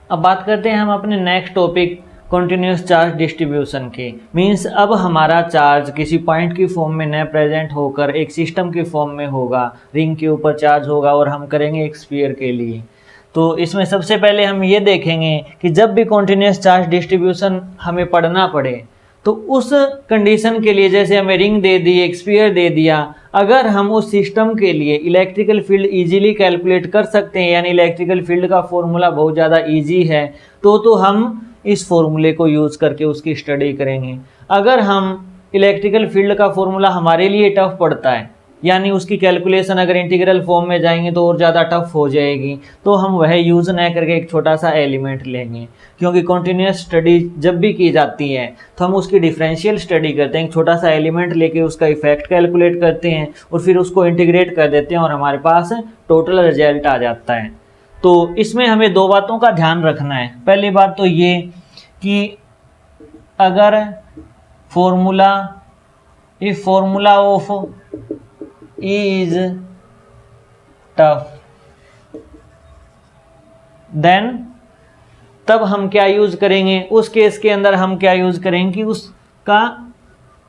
अब बात करते हैं हम अपने next topic continuous charge distribution के। मींस अब हमारा चार्ज किसी पॉइंट की फॉर्म में न प्रेजेंट होकर एक सिस्टम की फॉर्म में होगा, रिंग के ऊपर चार्ज होगा और हम करेंगे एक स्फीयर के लिए। तो इसमें सबसे पहले हम ये देखेंगे कि जब भी कंटिन्यूस चार्ज डिस्ट्रीब्यूशन हमें पढ़ना पड़े तो उस कंडीशन के लिए, जैसे हमें रिंग दे दी, एक स्फीयर दे दिया, अगर हम उस सिस्टम के लिए इलेक्ट्रिकल फील्ड इजीली कैलकुलेट कर सकते हैं, यानी इलेक्ट्रिकल फील्ड का फॉर्मूला बहुत ज़्यादा इजी है, तो हम इस फॉर्मूले को यूज़ करके उसकी स्टडी करेंगे। अगर हम इलेक्ट्रिकल फील्ड का फॉर्मूला हमारे लिए टफ पड़ता है, यानी उसकी कैलकुलेशन अगर इंटीग्रल फॉर्म में जाएंगे तो और ज़्यादा टफ हो जाएगी, तो हम वह यूज़ न करके एक छोटा सा एलिमेंट लेंगे। क्योंकि कंटिन्यूस स्टडी जब भी की जाती है तो हम उसकी डिफरेंशियल स्टडी करते हैं, एक छोटा सा एलिमेंट लेके उसका इफेक्ट कैलकुलेट करते हैं और फिर उसको इंटीग्रेट कर देते हैं और हमारे पास टोटल रिजल्ट आ जाता है। तो इसमें हमें दो बातों का ध्यान रखना है। पहली बात तो ये कि अगर formula of E is tough, then तब हम क्या यूज करेंगे, उस केस के अंदर हम क्या यूज करेंगे कि उसका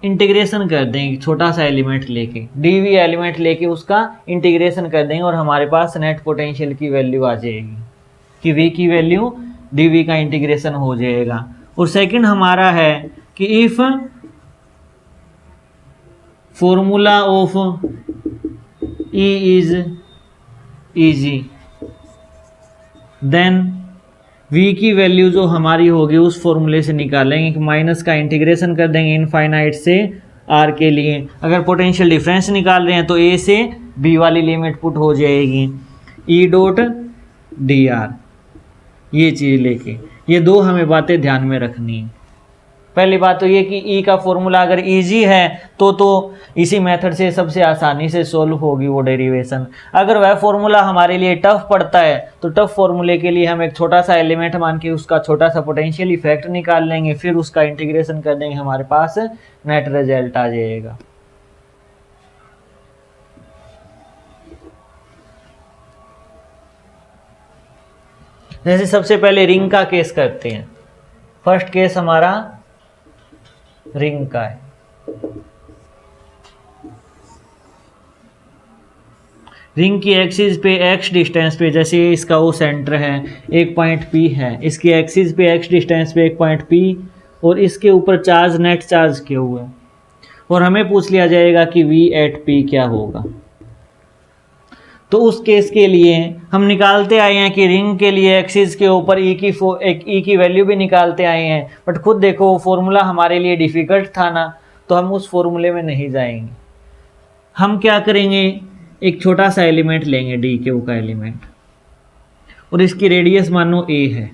इंटीग्रेशन कर देंगे, छोटा सा एलिमेंट लेके, dv एलिमेंट लेके उसका इंटीग्रेशन कर देंगे और हमारे पास नेट पोटेंशियल की वैल्यू आ जाएगी कि v की वैल्यू dv का इंटीग्रेशन हो जाएगा। और सेकंड हमारा है कि if formula of E is easy, then V की वैल्यू जो हमारी होगी उस फॉर्मूले से निकालेंगे कि माइनस का इंटीग्रेशन कर देंगे इनफाइनाइट से R के लिए। अगर पोटेंशियल डिफरेंस निकाल रहे हैं तो A से B वाली लिमिट पुट हो जाएगी E डॉट dr, ये चीज़ लेके। ये दो हमें बातें ध्यान में रखनी है। पहली बात तो ये कि E का फॉर्मूला अगर इजी है तो इसी मेथड से सबसे आसानी से सोल्व होगी वो डेरिवेशन। अगर वह फॉर्मूला हमारे लिए टफ पड़ता है तो टफ फॉर्मूले के लिए हम एक छोटा सा एलिमेंट मान के उसका छोटा सा पोटेंशियल इफेक्ट निकाल लेंगे, फिर उसका इंटीग्रेशन कर देंगे, हमारे पास नेट रिजल्ट आ जाएगा। जैसे सबसे पहले रिंग का केस करते हैं। फर्स्ट केस हमारा रिंग का है। रिंग की एक्सिस पे x डिस्टेंस पे, जैसे इसका वो सेंटर है, एक पॉइंट P है, इसकी एक्सिस पे x डिस्टेंस पे एक पॉइंट P और इसके ऊपर चार्ज नेट चार्ज किया हुआ है और हमें पूछ लिया जाएगा कि V एट P क्या होगा। तो उस केस के लिए हम निकालते आए हैं कि रिंग के लिए एक्सिस के ऊपर E की वैल्यू भी निकालते आए हैं, बट खुद देखो वो फॉर्मूला हमारे लिए डिफ़िकल्ट था ना, तो हम उस फॉर्मूले में नहीं जाएंगे। हम क्या करेंगे, एक छोटा सा एलिमेंट लेंगे dq का एलिमेंट और इसकी रेडियस मानो a है।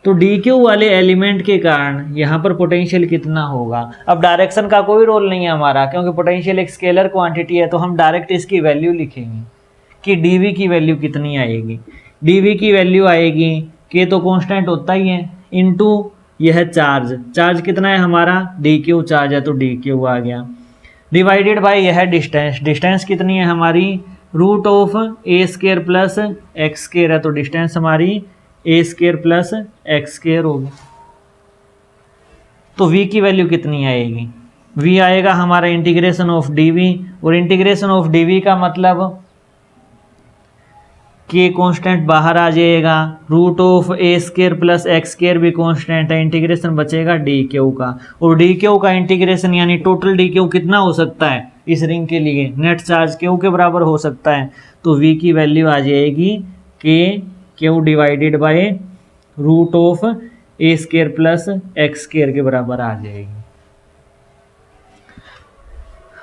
तो dq वाले एलिमेंट के कारण यहाँ पर पोटेंशियल कितना होगा। अब डायरेक्शन का कोई रोल नहीं है हमारा, क्योंकि पोटेंशियल एक स्केलर क्वांटिटी है, तो हम डायरेक्ट इसकी वैल्यू लिखेंगे कि dv की वैल्यू कितनी आएगी। dv की वैल्यू आएगी, k तो कांस्टेंट होता ही है, इनटू यह चार्ज कितना है हमारा, dq चार्ज है तो dq आ गया, डिवाइडेड बाय यह डिस्टेंस कितनी है हमारी, root of a square plus x square है, तो डिस्टेंस हमारी a square plus x square होगी। तो v की वैल्यू कितनी आएगी, v आएगा हमारा इंटीग्रेशन ऑफ dv, और इंटीग्रेशन ऑफ dv का मतलब k कांस्टेंट बाहर आ जाएगा, root of a square plus x square भी कांस्टेंट है, इंटीग्रेशन बचेगा dq का, और dq का इंटीग्रेशन यानी टोटल dq कितना हो सकता है इस रिंग के लिए, नेट चार्ज q के बराबर हो सकता है। तो v की वैल्यू आ जाएगी q divided by root of a square plus x square के बराबर आ जाएगी।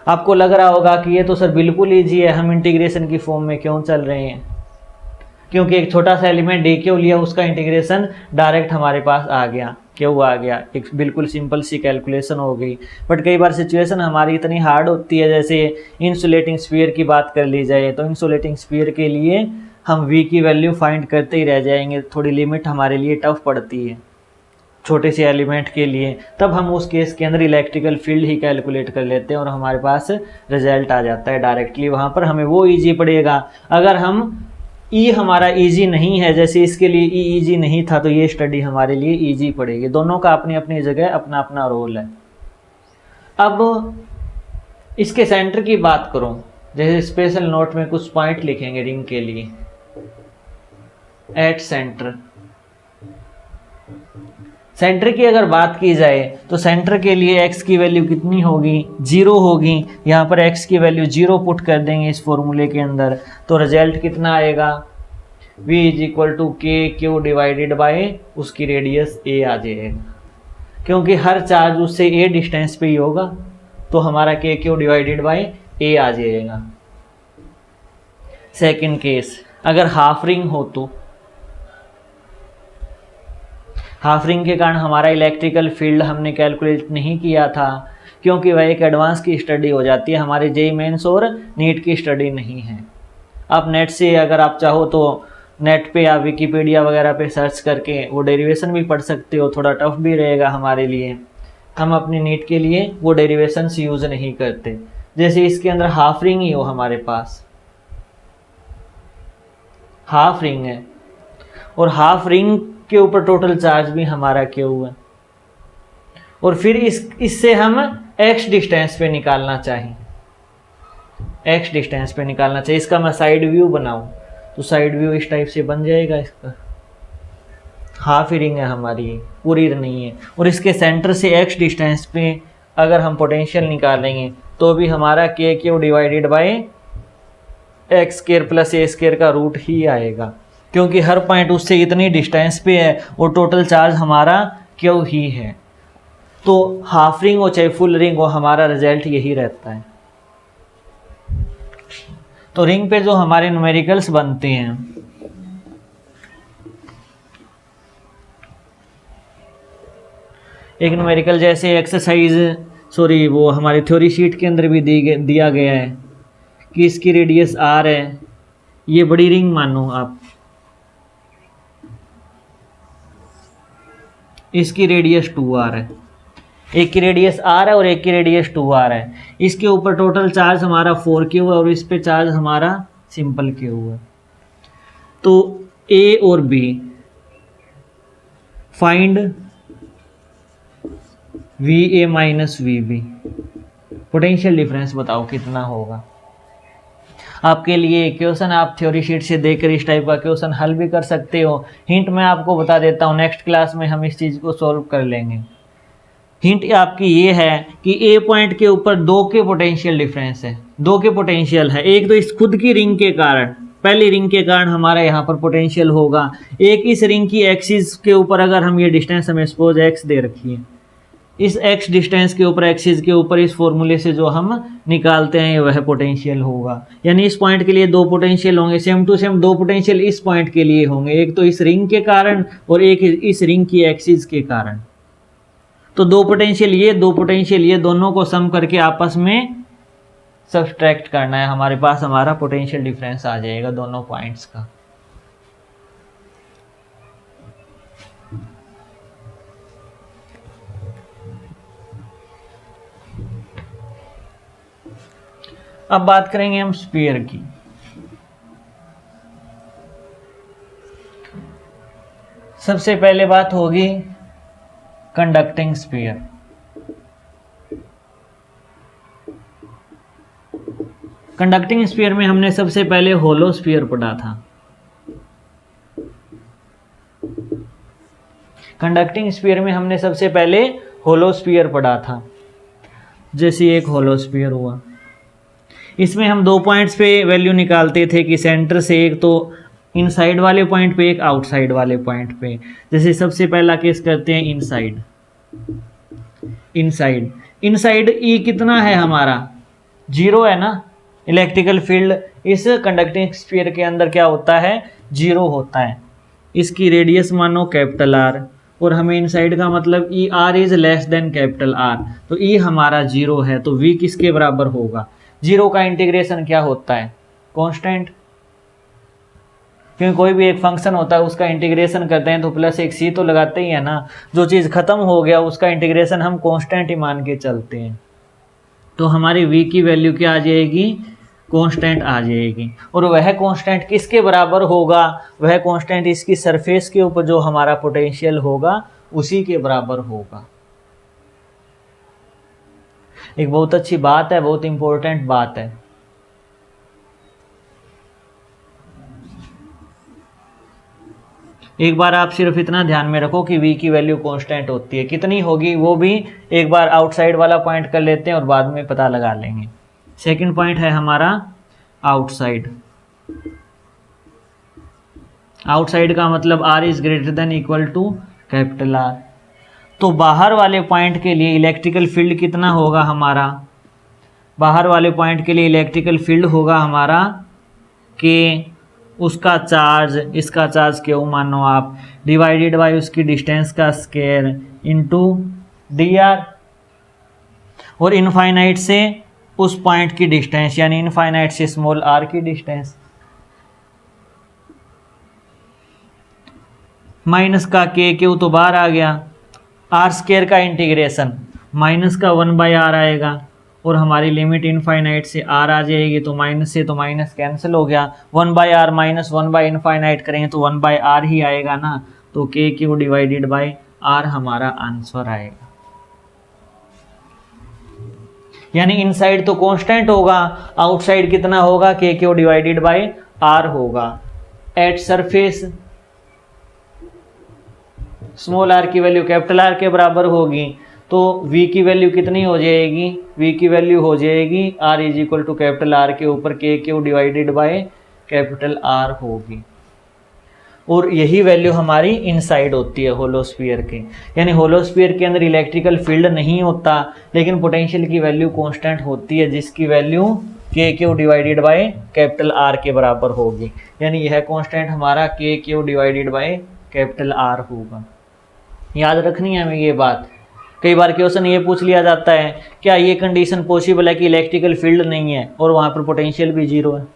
आपको लग रहा होगा कि ये तो सर बिल्कुल ईजी है, हम इंटीग्रेशन की फॉर्म में क्यों चल रहे हैं, क्योंकि एक छोटा सा एलिमेंट dq लिया, उसका इंटीग्रेशन डायरेक्ट हमारे पास आ गया, q आ गया, एक बिल्कुल सिंपल सी कैलकुलेशन हो गई। बट कई बार सिचुएशन हमारी इतनी हार्ड होती है, जैसे इंसुलेटिंग स्फीयर की बात कर ली जाए, तो इंसुलेटिंग स्फीयर के लिए हम v की वैल्यू फाइंड करते ही रह जाएंगे, थोड़ी लिमिट हमारे लिए टफ पड़ती है छोटे से एलिमेंट के लिए। तब हम उस केस के अंदर इलेक्ट्रिकल फील्ड ही कैलकुलेट कर लेते हैं और हमारे पास रिजल्ट आ जाता है डायरेक्टली, वहाँ पर हमें वो ईजी पड़ेगा। अगर हम ई हमारा इजी नहीं है, जैसे इसके लिए ई इजी नहीं था तो ये स्टडी हमारे लिए इजी पड़ेगी। दोनों का अपनी अपनी जगह अपना अपना रोल है। अब इसके सेंटर की बात करूं, जैसे स्पेशल नोट में कुछ पॉइंट लिखेंगे रिंग के लिए। एट सेंटर, सेंटर की अगर बात की जाए तो सेंटर के लिए x की वैल्यू कितनी होगी, 0 होगी। यहाँ पर x की वैल्यू 0 पुट कर देंगे इस फॉर्मूले के अंदर, तो रिजल्ट कितना आएगा, v इज इक्वल टू के क्यू डिवाइडेड बाय उसकी रेडियस a आ जाएगा, क्योंकि हर चार्ज उससे a डिस्टेंस पे ही होगा, तो हमारा k Q divided bye a आ जाएगा। सेकंड केस, अगर हाफ रिंग हो तो हाफ रिंग के कारण हमारा इलेक्ट्रिकल फील्ड हमने कैलकुलेट नहीं किया था, क्योंकि वह एक एडवांस की स्टडी हो जाती है, हमारे जेईई मेंस और नीट की स्टडी नहीं है। आप नेट से अगर आप चाहो तो नेट पे या विकिपीडिया वगैरह पे सर्च करके वो डेरिवेशन भी पढ़ सकते हो, थोड़ा टफ भी रहेगा हमारे लिए। हम अपनी नीट के लिए वो डेरिवेशंस यूज़ नहीं करते। जैसे इसके अंदर हाफ रिंग ही हो, हमारे पास हाफ रिंग है और हाफ रिंग के ऊपर टोटल चार्ज भी हमारा क्यू है, और फिर इससे हम x डिस्टेंस पे निकालना चाहिए, x डिस्टेंस पे निकालना चाहिए। इसका मैं साइड व्यू बनाऊं तो साइड व्यू इस टाइप से बन जाएगा। इसका हाफ रिंग है हमारी, पूरी नहीं है, और इसके सेंटर से x डिस्टेंस पे अगर हम पोटेंशियल निकालेंगे तो भी हमारा k Q divided bye x square plus ए स्क्वायर का रूट ही आएगा, क्योंकि हर पॉइंट उससे इतनी डिस्टेंस पे है और टोटल चार्ज हमारा क्यू ही है। तो हाफ रिंग हो चाहे फुल रिंग हो, हमारा रिजल्ट यही रहता है। तो रिंग पे जो हमारे न्यूमेरिकल्स बनते हैं, एक न्यूमेरिकल जैसे वो हमारी थ्योरी शीट के अंदर भी दिया गया है कि इसकी रेडियस r है। ये बड़ी रिंग मानो आप, इसकी रेडियस 2r है, एक की रेडियस r है और एक की रेडियस 2r है। इसके ऊपर टोटल चार्ज हमारा 4q है और इस पे चार्ज हमारा सिंपल q है। तो a और b, find va minus vb, potential difference बताओ कितना होगा। आपके लिए क्वेश्चन आप थ्योरी शीट से देखकर इस टाइप का क्वेश्चन हल भी कर सकते हो। हिंट मैं आपको बता देता हूँ, नेक्स्ट क्लास में हम इस चीज़ को सॉल्व कर लेंगे। हिंट आपकी ये है कि ए पॉइंट के ऊपर 2 के पोटेंशियल डिफरेंस है, 2 के पोटेंशियल है। एक तो इस खुद की रिंग के कारण, पहली रिंग के कारण हमारा यहाँ पर पोटेंशियल होगा, एक इस रिंग की एक्सिस के ऊपर अगर हम ये डिस्टेंस हमें सपोज x दे रखी है, इस x डिस्टेंस के ऊपर एक्सिस के ऊपर इस फॉर्मूले से जो हम निकालते हैं वह पोटेंशियल होगा। यानी इस पॉइंट के लिए 2 पोटेंशियल होंगे, सेम टू सेम 2 पोटेंशियल इस पॉइंट के लिए होंगे, एक तो इस रिंग के कारण और एक इस रिंग की एक्सिस के कारण। तो 2 पोटेंशियल ये, 2 पोटेंशियल ये, दोनों को सम करके आपस में सब्सट्रैक्ट करना है, हमारे पास हमारा पोटेंशियल डिफरेंस आ जाएगा दोनों पॉइंट्स का। अब बात करेंगे हम स्फीयर की। सबसे पहले बात होगी कंडक्टिंग स्फीयर। कंडक्टिंग स्फीयर में हमने सबसे पहले होलो स्फीयर पढ़ा था। कंडक्टिंग स्फीयर में हमने सबसे पहले होलो स्फीयर पढ़ा था। जैसे एक होलो स्फीयर हुआ, इसमें हम 2 पॉइंट्स पे वैल्यू निकालते थे कि सेंटर से एक तो इनसाइड वाले पॉइंट पे, एक आउटसाइड वाले पॉइंट पे। जैसे सबसे पहला केस करते हैं इनसाइड। इनसाइड ई कितना है हमारा, 0 है ना। इलेक्ट्रिकल फील्ड इस कंडक्टिंग स्फीयर के अंदर क्या होता है, 0 होता है। इसकी रेडियस मानो कैपिटल R, और हमें इनसाइड का मतलब E R is less than capital R, तो ई हमारा 0 है, तो V किसके बराबर होगा। 0 का इंटीग्रेशन क्या होता है, कांस्टेंट। क्योंकि कोई भी एक फंक्शन होता है उसका इंटीग्रेशन करते हैं तो प्लस एक सी तो लगाते ही है ना। जो चीज़ खत्म हो गया उसका इंटीग्रेशन हम कांस्टेंट ही मान के चलते हैं। तो हमारी v की वैल्यू क्या आ जाएगी, कांस्टेंट आ जाएगी। और वह कांस्टेंट किसके बराबर होगा? वह कांस्टेंट इसकी सरफेस के ऊपर जो हमारा पोटेंशियल होगा उसी के बराबर होगा। एक बहुत अच्छी बात है, बहुत इंपॉर्टेंट बात है। एक बार आप सिर्फ इतना ध्यान में रखो कि v की वैल्यू कांस्टेंट होती है, कितनी होगी वो भी एक बार आउटसाइड वाला पॉइंट कर लेते हैं और बाद में पता लगा लेंगे। सेकंड पॉइंट है हमारा आउटसाइड। आउटसाइड का मतलब r is greater than equal to capital R। तो बाहर वाले पॉइंट के लिए इलेक्ट्रिकल फील्ड कितना होगा हमारा? बाहर वाले पॉइंट के लिए इलेक्ट्रिकल फील्ड होगा हमारा कि उसका चार्ज, इसका चार्ज क्यों मानो आप, डिवाइडेड बाय उसकी डिस्टेंस का स्क्वायर इनटू dr, और इनफाइनाइट से उस पॉइंट की डिस्टेंस यानी इनफाइनाइट से स्मॉल r की डिस्टेंस, माइनस का k क्यों तो बाहर आ गया, आर स्क्वायर का इंटीग्रेशन माइनस का 1/r आएगा और हमारी लिमिट इनफाइनाइट से r आ जाएगी, तो माइनस से तो माइनस कैंसिल हो गया, 1/r माइनस 1/इनफाइनाइट करेंगे तो 1/r ही आएगा ना, तो k q divided bye r हमारा आंसर आएगा। यानी इनसाइड तो कांस्टेंट होगा, आउटसाइड कितना होगा? k q divided bye r होगा। एट सरफेस स्मॉल r की वैल्यू कैपिटल R के बराबर होगी, तो v की वैल्यू कितनी हो जाएगी? v की वैल्यू हो जाएगी r is equal to capital R के ऊपर k q divided by capital R होगी। और यही वैल्यू हमारी इनसाइड होती है होलोस्फीयर के। यानी होलोस्फीयर के अंदर इलेक्ट्रिकल फील्ड नहीं होता, लेकिन पोटेंशियल की वैल्यू कांस्टेंट होती है, जिसकी value k q divided by capital R के बराबर होगी। यानी यह कांस्टेंट हमारा k q divided by capital R होगा। याद रखनी है हमें ये बात। कई बार क्वेश्चन ये पूछ लिया जाता है, क्या ये कंडीशन पॉसिबल है कि इलेक्ट्रिकल फील्ड नहीं है और वहाँ पर पोटेंशियल भी जीरो है?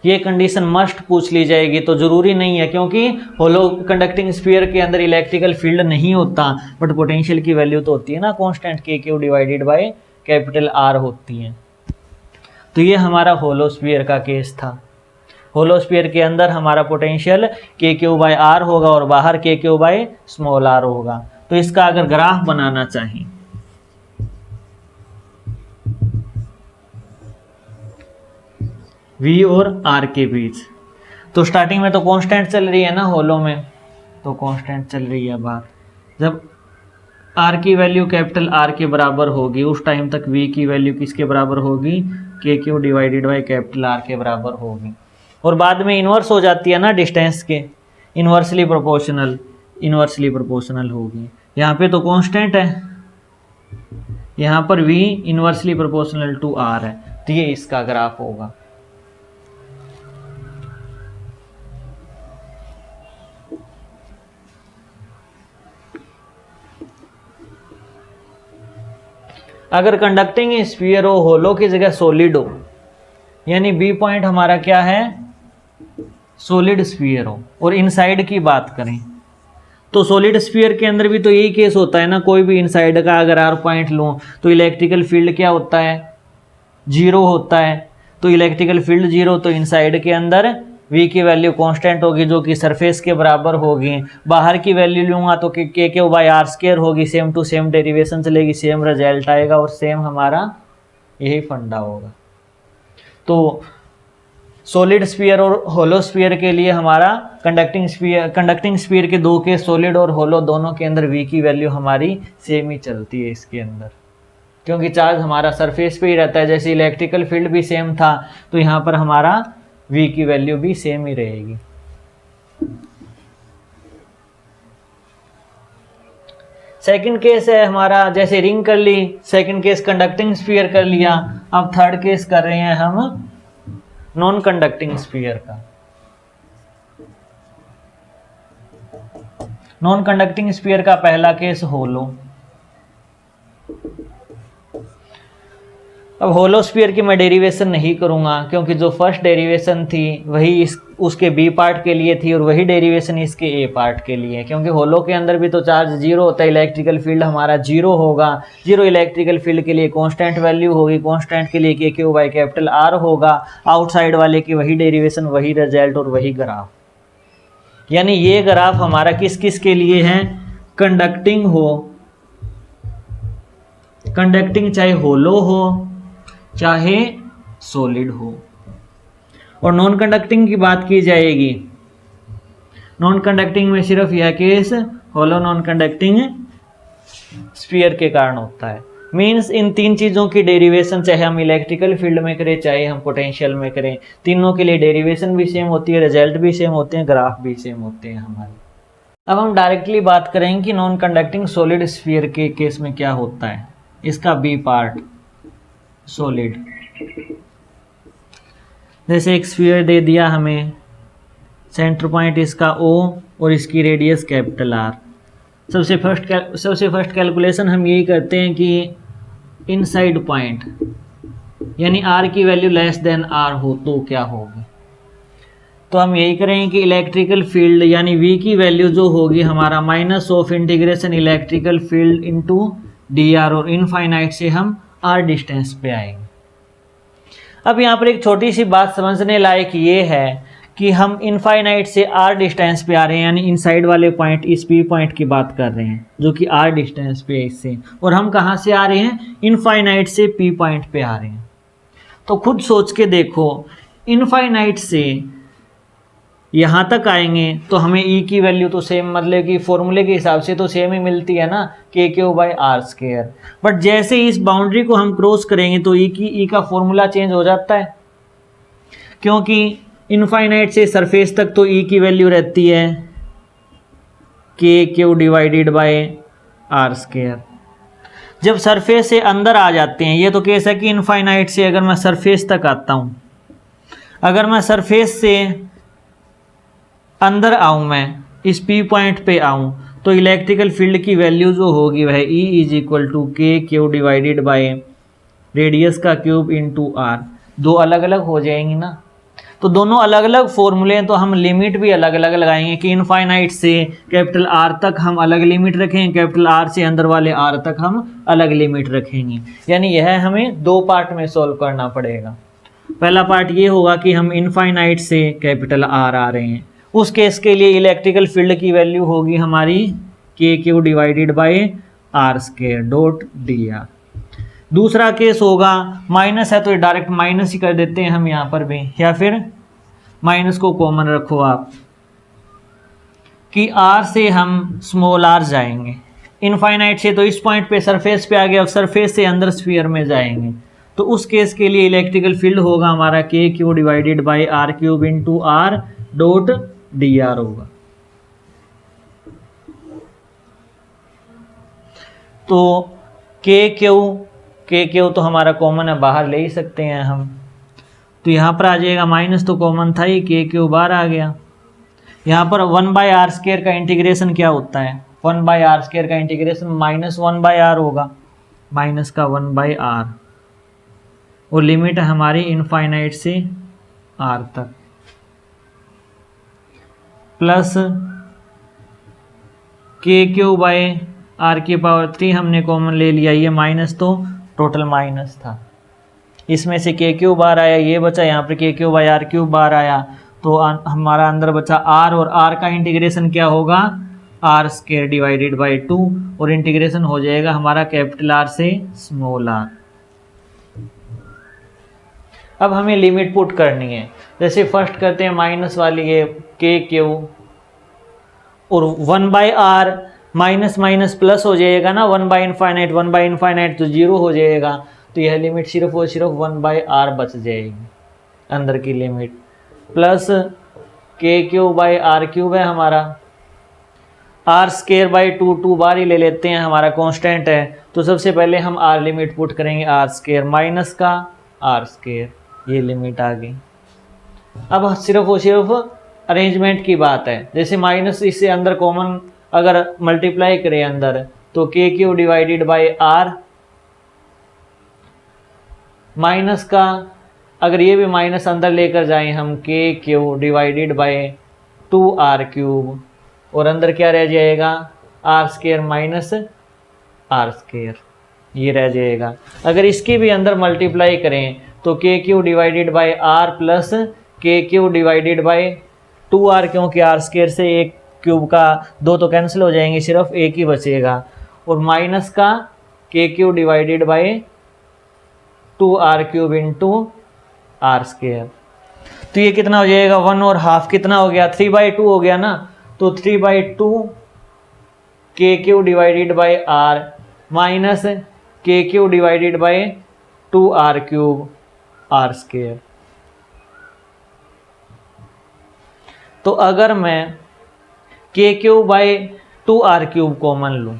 ये कंडीशन मस्ट पूछ ली जाएगी, तो ज़रूरी नहीं है, क्योंकि होलो कंडक्टिंग स्फीयर के अंदर इलेक्ट्रिकल फील्ड नहीं होता, बट पोटेंशियल की वैल्यू तो होती है ना constant k q divided by capital R होती है। तो ये हमारा होलोस्फीयर का केस था। होलोस्फीयर के अंदर हमारा potential k q by R होगा और बाहर k q by small r होगा। तो इसका अगर ग्राफ बनाना चाहिए, V और R के बीच, तो स्टार्टिंग में तो कांस्टेंट चल रही है ना होलो में, तो कांस्टेंट चल रही है बाहर। जब R की वैल्यू कैपिटल R के बराबर होगी उस टाइम तक V की वैल्यू किसके बराबर होगी? k q divided by capital R के बराबर होगी। और बाद में इन्वर्स हो जाती है ना डिस्टेंस के, इन्वर्सली प्रोपोर्शनल होगी। यहाँ पे तो कांस्टेंट है, यहाँ पर v inversely proportional to r है, तो ये इसका ग्राफ होगा। अगर कंडक्टिंग स्फीयर हो, होलो की जगह सॉलिड हो, यानी बी पॉइंट हमारा क्या है? सॉलिड स्फीयर हो, और इनसाइड की बात करें तो सॉलिड स्फीयर के अंदर भी तो यही केस होता है ना। कोई भी इनसाइड का अगर R पॉइंट लूँ तो इलेक्ट्रिकल फील्ड क्या होता है? जीरो होता है। तो इलेक्ट्रिकल फील्ड जीरो, तो इनसाइड के अंदर V की वैल्यू कांस्टेंट होगी जो कि सरफेस के बराबर होगी। बाहर की वैल्यू लूँगा तो k q by R square होगी, सेम टू सेम डेरिवेशन चलेगी, सेम रिजल्ट आएगा और सेम हमारा यही फंडा होगा। तो सॉलिड स्फीयर और होलो स्फीयर के लिए हमारा कंडक्टिंग स्फीयर के दो के सॉलिड और होलो दोनों के अंदर V की वैल्यू हमारी सेम ही चलती है इसके अंदर, क्योंकि चार्ज हमारा सरफेस पे ही रहता है। जैसे इलेक्ट्रिकल फील्ड भी सेम था तो यहाँ पर हमारा V की वैल्यू भी सेम ही रहेगी। सेकंड केस है हमारा, जैसे रिंग कर ली, सेकंड केस कंडक्टिंग स्फीयर कर लिया, अब थर्ड केस कर रहे हैं हम नॉन कंडक्टिंग स्फीयर का। नॉन कंडक्टिंग स्फीयर का पहला केस होलो। अब होलो स्फीयर की मैं डेरिवेशन नहीं करूँगा क्योंकि जो फर्स्ट डेरिवेशन थी वही उसके बी पार्ट के लिए थी और वही डेरिवेशन इसके ए पार्ट के लिए, क्योंकि होलो के अंदर भी तो चार्ज जीरो होता है, इलेक्ट्रिकल फील्ड हमारा जीरो होगा। जीरो इलेक्ट्रिकल फील्ड के लिए कांस्टेंट वैल्यू होगी, कांस्टेंट के लिए के क्यू बाई कैपिटल आर होगा। आउटसाइड वाले की वही डेरिवेशन, वही रिजल्ट और वही ग्राफ। यानी ये ग्राफ हमारा किस किस के लिए है? कंडक्टिंग हो, कंडक्टिंग चाहे होलो हो चाहे सॉलिड हो। और नॉन कंडक्टिंग की बात की जाएगी, नॉन कंडक्टिंग में सिर्फ यह केस होलो नॉन कंडक्टिंग स्फीयर के कारण होता है। मीन्स इन तीन चीज़ों की डेरिवेशन चाहे हम इलेक्ट्रिकल फील्ड में करें चाहे हम पोटेंशियल में करें, तीनों के लिए डेरिवेशन भी सेम होती है, रिजल्ट भी सेम होते हैं, ग्राफ भी सेम होते हैं हमारे। अब हम डायरेक्टली बात करेंगे कि नॉन कंडक्टिंग सॉलिड स्फीयर के केस में क्या होता है। इसका बी पार्ट सॉलिड, जैसे एक स्फीयर दे दिया हमें, सेंटर पॉइंट इसका O और इसकी रेडियस कैपिटल R। सबसे फर्स्ट कैलकुलेशन हम यही करते हैं कि इनसाइड पॉइंट यानी R की वैल्यू लेस देन R हो तो क्या होगी। तो हम यही करेंगे कि इलेक्ट्रिकल फील्ड यानी V की वैल्यू जो होगी हमारा minus of integration electrical field into dr, और इनफाइनाइट से हम R डिस्टेंस पे आएंगे। अब यहाँ पर एक छोटी सी बात समझने लायक ये है कि हम इनफाइनाइट से R डिस्टेंस पे आ रहे हैं, यानी इनसाइड वाले पॉइंट इस P पॉइंट की बात कर रहे हैं जो कि R डिस्टेंस पे है इससे, और हम कहाँ से आ रहे हैं? इनफाइनाइट से P पॉइंट पे आ रहे हैं। तो खुद सोच के देखो, इनफाइनाइट से यहाँ तक आएंगे तो हमें E की वैल्यू तो सेम, मतलब कि फॉर्मूले के हिसाब से तो सेम ही मिलती है ना, k q by r square. But जैसे इस बाउंड्री को हम क्रॉस करेंगे तो E का फॉर्मूला चेंज हो जाता है, क्योंकि इनफाइनाइट से सरफेस तक तो E की वैल्यू रहती है k Q divided by r square. जब सरफेस से अंदर आ जाते हैं, ये तो केस है कि इनफाइनाइट से अगर मैं सरफेस तक आता हूँ, अगर मैं सरफेस से अंदर आऊँ, मैं इस P पॉइंट पे आऊँ, तो इलेक्ट्रिकल फील्ड की वैल्यू जो होगी वह E इज इक्वल टू के क्यू डिवाइडेड बाय रेडियस का क्यूब इंटू R। दो अलग अलग हो जाएंगी ना, तो दोनों अलग अलग फॉर्मूले हैं, तो हम लिमिट भी अलग अलग लगाएंगे कि इनफाइनाइट से कैपिटल R तक हम अलग लिमिट रखेंगे, कैपिटल R से अंदर वाले R तक हम अलग लिमिट रखेंगे। यानी यह हमें दो पार्ट में सॉल्व करना पड़ेगा। पहला पार्ट ये होगा कि हम इनफाइनाइट से कैपिटल R आ रहे हैं, उस केस के लिए इलेक्ट्रिकल फील्ड की वैल्यू होगी हमारी k Q divided by r square dot d r. दूसरा केस होगा, माइनस है तो डायरेक्ट माइनस ही कर देते हैं हम यहाँ पर भी, या फिर माइनस को कॉमन रखो आप, कि R से हम स्मॉल r जाएंगे, इनफाइनाइट से तो इस पॉइंट पे सरफेस पे आ गया, और सरफेस से अंदर स्फीयर में जाएंगे, तो उस केस के लिए इलेक्ट्रिकल फील्ड होगा हमारा k Q divided by r cube into r dot d r होगा। तो के क्यू तो हमारा कॉमन है, बाहर ले ही सकते हैं हम, तो यहाँ पर आ जाएगा, माइनस तो कॉमन था ही, के क्यू बाहर आ गया। यहाँ पर 1/r स्क्वायर का इंटीग्रेशन क्या होता है? 1/r स्क्वायर का इंटीग्रेशन माइनस 1/r होगा, माइनस का 1/r, और लिमिट है हमारी इनफाइनाइट से r तक, plus k Q by r की पावर 3 हमने कॉमन ले लिया, ये माइनस तो टोटल माइनस था, इसमें से के क्यू बाहर आया, ये बचा, यहाँ पर के क्यू बाय आर क्यूब बाहर आया, तो हमारा अंदर बचा r, और r का इंटीग्रेशन क्या होगा? r स्क्वायर डिवाइडेड बाय 2, और इंटीग्रेशन हो जाएगा हमारा कैपिटल R से स्मॉल r। अब हमें लिमिट पुट करनी है, जैसे फर्स्ट करते हैं माइनस वाली है के क्यू, और 1/r माइनस माइनस प्लस हो जाएगा ना, 1/इनफाइनाइट, 1/इनफाइनाइट तो 0 हो जाएगा, तो यह लिमिट सिर्फ और सिर्फ 1/r बच जाएगी अंदर की limit, plus k q by are cube है हमारा, r स्क्वायर बाई 2 बार ही ले लेते हैं, हमारा कांस्टेंट है, तो सबसे पहले हम r लिमिट पुट करेंगे, r स्क्वायर माइनस का r स्क्वायर, ये लिमिट आ गई। अब सिर्फ और सिर्फ अरेंजमेंट की बात है, जैसे माइनस इससे अंदर कॉमन अगर मल्टीप्लाई करें अंदर, तो k Q divided by r minus का अगर ये भी माइनस अंदर लेकर जाएं हम के Q divided by 2r cube, और अंदर क्या रह जाएगा r square minus r square, ये रह जाएगा। अगर इसकी भी अंदर मल्टीप्लाई करें तो k Q divided by r plus k Q divided by 2r, क्योंकि आर स्क्वायर से एक क्यूब का दो तो कैंसिल हो जाएंगे, सिर्फ एक ही बचेगा, और माइनस का k Q divided by 2r cube into r square. तो ये कितना हो जाएगा 1/2, कितना हो गया 3/2 हो गया ना, तो 3/2 K Q divided by R minus K Q divided by 2r cube R square. तो अगर मैं के Q by 2r cube common लूँ,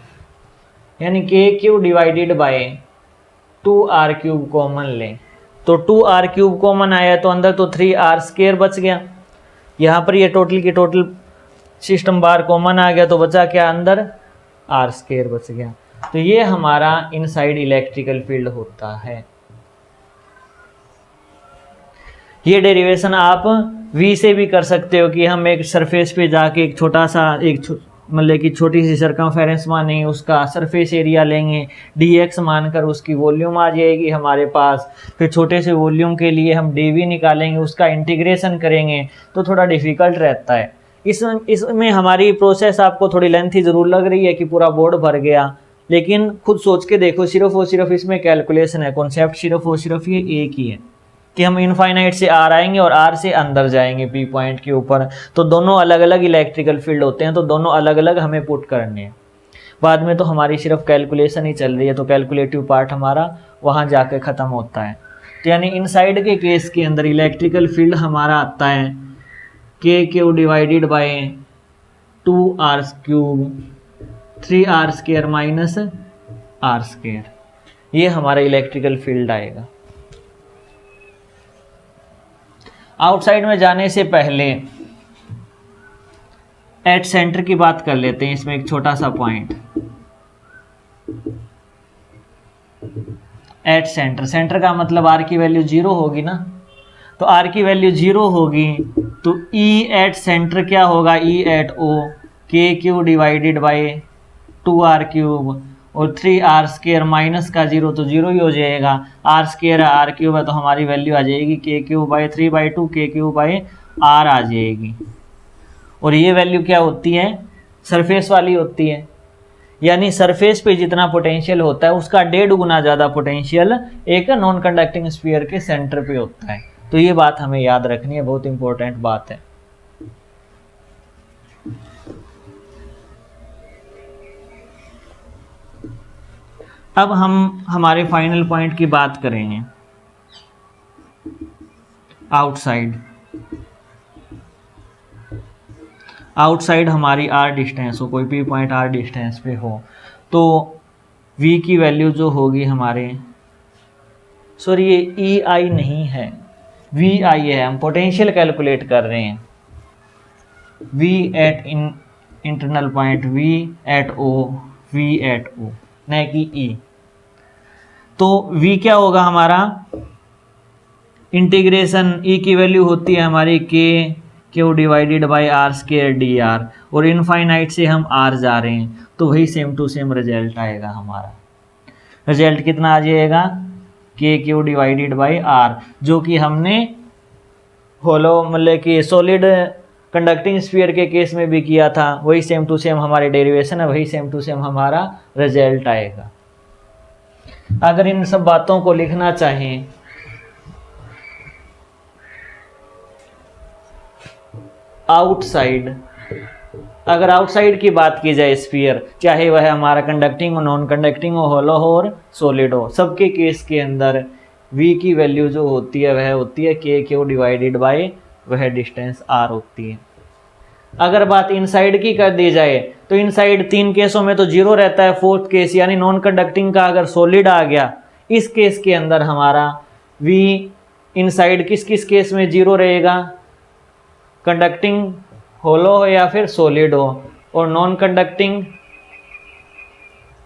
यानी के Q divided by 2r cube common लें, तो 2r क्यूब कॉमन आया तो अंदर तो 3r स्क्वायर बच गया, यहाँ पर ये टोटल की टोटल सिस्टम बार कॉमन आ गया, तो बचा क्या अंदर r स्क्वायर बच गया। तो ये हमारा इनसाइड इलेक्ट्रिकल फील्ड होता है। ये डेरिवेशन आप v से भी कर सकते हो कि हम एक सरफेस पे जाके एक छोटा सा मतलब कि छोटी सी सर्कमफेरेंस मानेंगे, उसका सरफेस एरिया लेंगे, dx मानकर उसकी वॉल्यूम आ जाएगी हमारे पास। फिर छोटे से वॉल्यूम के लिए हम dv निकालेंगे, उसका इंटीग्रेशन करेंगे, तो थोड़ा डिफ़िकल्ट रहता है। इसमें हमारी प्रोसेस आपको थोड़ी लेंथी ज़रूर लग रही है कि पूरा बोर्ड भर गया, लेकिन खुद सोच के देखो, सिर्फ और सिर्फ इसमें कैलकुलेशन है, कॉन्सेप्ट सिर्फ और सिर्फ ये एक ही है कि हम इनफाइनाइट से आर आएंगे और आर से अंदर जाएंगे पी पॉइंट के ऊपर। तो दोनों अलग अलग इलेक्ट्रिकल फील्ड होते हैं, तो दोनों अलग अलग हमें पुट करने हैं। बाद में तो हमारी सिर्फ कैलकुलेशन ही चल रही है, तो कैलकुलेटिव पार्ट हमारा वहाँ जाकर ख़त्म होता है। तो यानी इनसाइड के केस के अंदर इलेक्ट्रिकल फील्ड हमारा आता है k Q divided by 2r cube 3r square minus r square, ये हमारा इलेक्ट्रिकल फील्ड आएगा। आउटसाइड में जाने से पहले एट सेंटर की बात कर लेते हैं। इसमें एक छोटा सा पॉइंट, एट सेंटर, सेंटर का मतलब आर की वैल्यू 0 होगी ना, तो आर की वैल्यू 0 होगी तो ई एट सेंटर क्या होगा, ई एट ओ के Q divided by 2r cube और 3r स्क्वायर माइनस का 0 तो 0 ही हो जाएगा, r स्क्वायर है r क्यूब है तो हमारी वैल्यू आ जाएगी के क्यूब बाय 3/2 के क्यूब बाय r आ जाएगी। और ये वैल्यू क्या होती है, सरफेस वाली होती है, यानी सरफेस पे जितना पोटेंशियल होता है उसका 1.5 गुना ज़्यादा पोटेंशियल एक नॉन कंडक्टिंग स्फीयर के सेंटर पे होता है। तो ये बात हमें याद रखनी है, बहुत इंपॉर्टेंट बात है। अब हम हमारे फाइनल पॉइंट की बात करेंगे, आउटसाइड। आउटसाइड हमारी r डिस्टेंस हो, कोई भी पॉइंट r डिस्टेंस पे हो, तो v की वैल्यू जो होगी हमारे, सॉरी ये ei नहीं है, vi है, हम पोटेंशियल कैलकुलेट कर रहे हैं। v at internal point, v at o, v at o, न कि e। तो v क्या होगा हमारा, इंटीग्रेशन e की वैल्यू होती है हमारी k Q divided bye r square dr, और इनफाइनाइट से हम r जा रहे हैं, तो वही सेम टू सेम रिजल्ट आएगा हमारा। रिजल्ट कितना आ जाएगा, के क्यू डिवाइडेड बाय r, जो कि हमने होलो मतलब कि सॉलिड कंडक्टिंग स्फीयर के केस में भी किया था, वही सेम टू सेम हमारे डेरिवेशन है, वही सेम टू सेम हमारा रिजल्ट आएगा। अगर इन सब बातों को लिखना चाहें, आउटसाइड, अगर आउटसाइड की बात की जाए स्फीयर, चाहे वह हमारा कंडक्टिंग हो, नॉन कंडक्टिंग हो, होलो हो और सॉलिड हो, सबके केस के अंदर v की वैल्यू जो होती है वह होती है के क्यू डिवाइडेड बाय वह डिस्टेंस r होती है। अगर बात इनसाइड की कर दी जाए तो इनसाइड 3 केसों में तो 0 रहता है, फोर्थ केस यानी नॉन कंडक्टिंग का अगर सॉलिड आ गया, इस केस के अंदर हमारा v इनसाइड किस किस केस में 0 रहेगा, कंडक्टिंग होलो हो या फिर सॉलिड हो, और नॉन कंडक्टिंग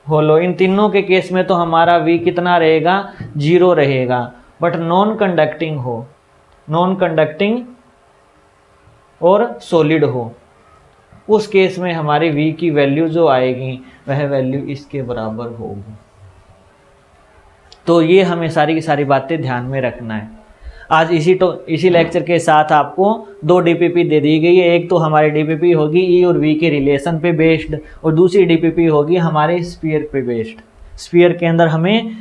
होलो, इन तीनों के केस में तो हमारा v कितना रहेगा, 0 रहेगा। बट नॉन कंडक्टिंग हो, नॉन कंडक्टिंग और सॉलिड हो, उस केस में हमारी V की वैल्यू जो आएगी वह वैल्यू इसके बराबर होगी। तो ये हमें सारी की सारी बातें ध्यान में रखना है। आज इसी लेक्चर के साथ आपको 2 DPP दे दी गई है। एक तो हमारी DPP होगी E और V के रिलेशन पे बेस्ड, और दूसरी DPP होगी हमारे स्फीयर पे बेस्ड। स्फीयर के अंदर हमें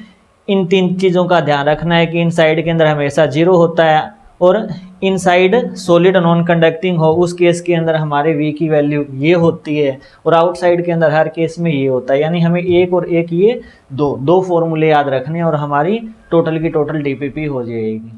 इन 3 चीज़ों का ध्यान रखना है कि इनसाइड के अंदर हमेशा 0 होता है, और इनसाइड सॉलिड नॉन कंडक्टिंग हो उस केस के अंदर हमारे V की वैल्यू ये होती है, और आउटसाइड के अंदर हर केस में ये होता है। यानी हमें एक और एक ये दो फॉर्मूले याद रखने और हमारी टोटल की टोटल DPP हो जाएगी।